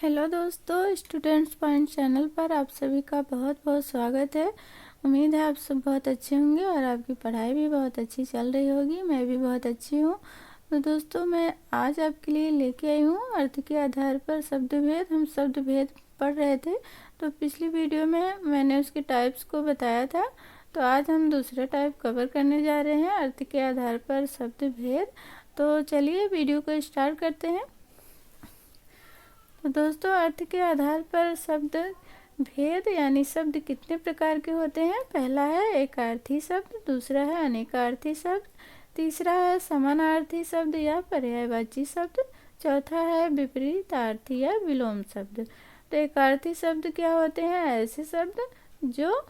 Hello दोस्तों, students point channel पर आप सभी का बहुत बहुत स्वागत है। उम्मीद है आप सब बहुत अच्छे होंगे और आपकी पढ़ाई भी बहुत अच्छी चल रही होगी। मैं भी बहुत अच्छी हूँ। तो दोस्तों, मैं आज आपके लिए लेके आई हूँ अर्थ के आधार पर शब्द भेद। हम शब्द भेद पढ़ रहे थे, तो पिछली वीडियो में मैंने उसके टाइप्स को बताया था। तो आज हम दूसरा टाइप कवर करने जा रहे हैं, अर्थ के आधार पर शब्द भेद। तो चलिए वीडियो को स्टार्ट करते हैं। तो दोस्तों, अर्थ के आधार पर शब्द भेद यानी शब्द कितने प्रकार के होते हैं। पहला है एकार्थी शब्द, दूसरा है अनेकार्थी शब्द, तीसरा है समानार्थी शब्द या पर्यायवाची शब्द, चौथा है विपरीतार्थी या विलोम शब्द। तो एकार्थी शब्द क्या होते हैं? ऐसे शब्द जो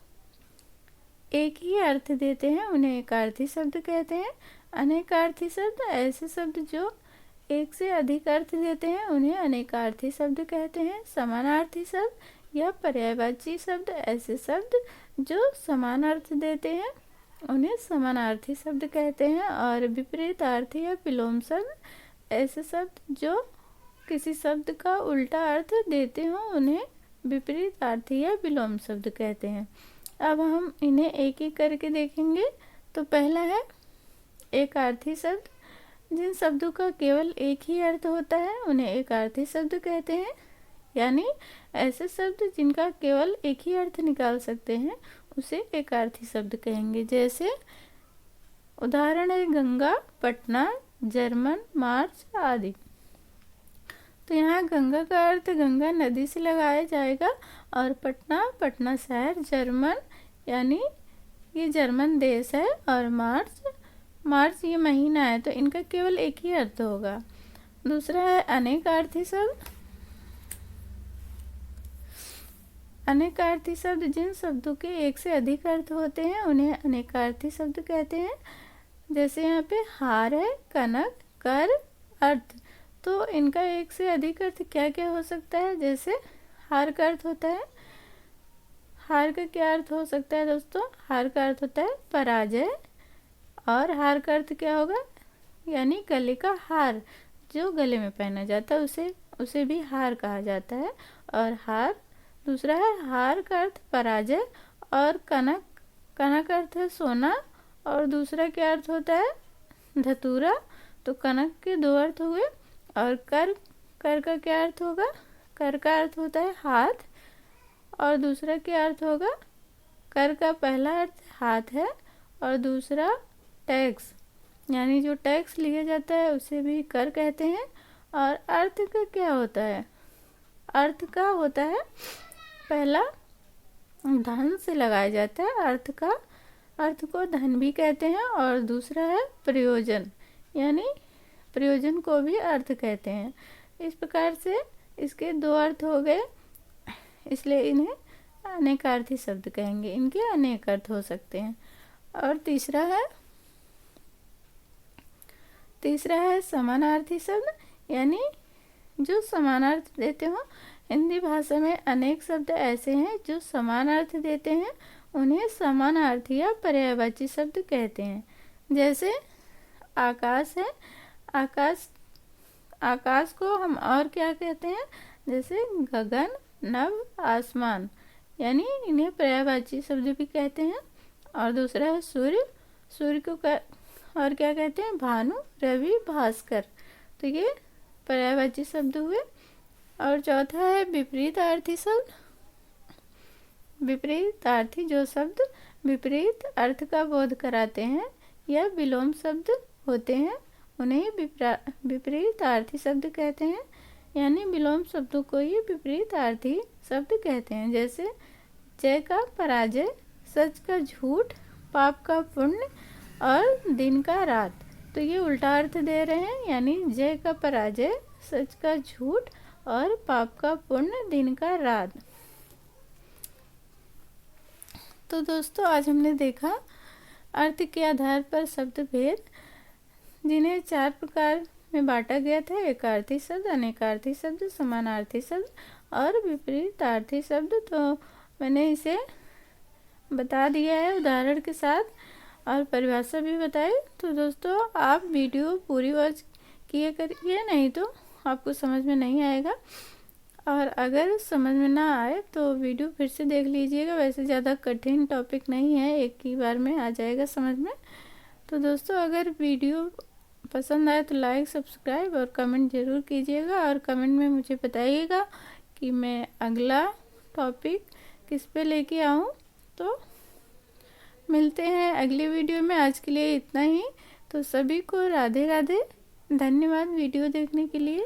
एक ही अर्थ देते हैं उन्हें एकार्थी शब्द कहते हैं। अनेकार्थी शब्द ऐसे शब्द जो एक से अधिक अर्थ देते हैं उन्हें अनेकार्थी शब्द कहते हैं। समानार्थी शब्द या पर्यायवाची शब्द ऐसे शब्द जो समान अर्थ देते हैं उन्हें समानार्थी शब्द कहते हैं। और विपरीतार्थी या विलोम शब्द ऐसे शब्द जो किसी शब्द का उल्टा अर्थ देते हों उन्हें विपरीतार्थी या विलोम शब्द कहते हैं। अब हम इन्हें एक एक करके देखेंगे। तो पहला है एकार्थी शब्द। जिन शब्दों का केवल एक ही अर्थ होता है उन्हें एकार्थी शब्द कहते हैं। यानी ऐसे शब्द जिनका केवल एक ही अर्थ निकाल सकते हैं उसे एकार्थी शब्द कहेंगे। जैसे उदाहरण है गंगा, पटना, जर्मन, मार्च आदि। तो यहाँ गंगा का अर्थ गंगा नदी से लगाया जाएगा और पटना, पटना शहर, जर्मन यानी ये जर्मन देश है, और मार्च ये महीना है, तो इनका केवल एक ही अर्थ होगा। दूसरा है अनेकार्थी शब्द। अनेकार्थी शब्द जिन शब्दों के एक से अधिक अर्थ होते हैं उन्हें अनेकार्थी शब्द कहते हैं। जैसे यहाँ पे हार है, कनक, कर, अर्थ। तो इनका एक से अधिक अर्थ क्या क्या हो सकता है? जैसे हार का अर्थ होता है, हार का क्या अर्थ हो सकता है दोस्तों? हार का अर्थ होता है पराजय। और हार का अर्थ क्या होगा? यानी गले का हार, जो गले में पहना जाता है उसे भी हार कहा जाता है। और हार दूसरा है हार का अर्थ पराजय। और कनक का अर्थ है सोना। और दूसरा क्या अर्थ होता है? धतूरा। तो कनक के दो अर्थ हुए। और कर का क्या अर्थ होगा? कर का अर्थ होता है हाथ। और दूसरा क्या अर्थ होगा? कर का पहला अर्थ हाथ है और दूसरा टैक्स, यानी जो टैक्स लिया जाता है उसे भी कर कहते हैं। और अर्थ का क्या होता है? अर्थ का होता है पहला धन से लगाया जाता है अर्थ को धन भी कहते हैं। और दूसरा है प्रयोजन, यानी प्रयोजन को भी अर्थ कहते हैं। इस प्रकार से इसके दो अर्थ हो गए, इसलिए इन्हें अनेकार्थी शब्द कहेंगे। इनके अनेक अर्थ हो सकते हैं। और तीसरा है समानार्थी शब्द, यानी जो समान अर्थ देते हो। हिंदी भाषा में अनेक शब्द ऐसे हैं जो समान अर्थ देते हैं, उन्हें समानार्थी या पर्यायवाची शब्द कहते हैं। जैसे आकाश है, आकाश को हम और क्या कहते हैं? जैसे गगन, नभ, आसमान, यानी इन्हें पर्यायवाची शब्द भी कहते हैं। और दूसरा है सूर्य को और क्या कहते हैं? भानु, रवि, भास्कर। तो ये पर्यायवाची शब्द हुए। और चौथा है विपरीतार्थी शब्द। विपरीतार्थी जो शब्द विपरीत अर्थ का बोध कराते हैं या विलोम शब्द होते हैं उन्हें विपरीतार्थी शब्द कहते हैं। यानी विलोम शब्दों को ही विपरीतार्थी शब्द कहते हैं। जैसे जय का पराजय, सच का झूठ, पाप का पुण्य और दिन का रात। तो ये उल्टा अर्थ दे रहे हैं, यानी जय का पराजय, सच का झूठ और पाप का पुण्य, दिन का रात। तो दोस्तों, आज हमने देखा अर्थ के आधार पर शब्द भेद, जिन्हें 4 प्रकार में बांटा गया था। एकार्थी शब्द, अनेकार्थी शब्द, समानार्थी शब्द और विपरीतार्थी शब्द। तो मैंने इसे बता दिया है उदाहरण के साथ और परिभाषा भी बताई। तो दोस्तों, आप वीडियो पूरी वॉच किए करिए, नहीं तो आपको समझ में नहीं आएगा। और अगर समझ में ना आए तो वीडियो फिर से देख लीजिएगा। वैसे ज़्यादा कठिन टॉपिक नहीं है, एक ही बार में आ जाएगा समझ में। तो दोस्तों अगर वीडियो पसंद आए तो लाइक, सब्सक्राइब और कमेंट ज़रूर कीजिएगा, और कमेंट में मुझे बताइएगा कि मैं अगला टॉपिक किस पे लेके आऊँ। तो मिलते हैं अगली वीडियो में, आज के लिए इतना ही। तो सभी को राधे राधे, धन्यवाद वीडियो देखने के लिए।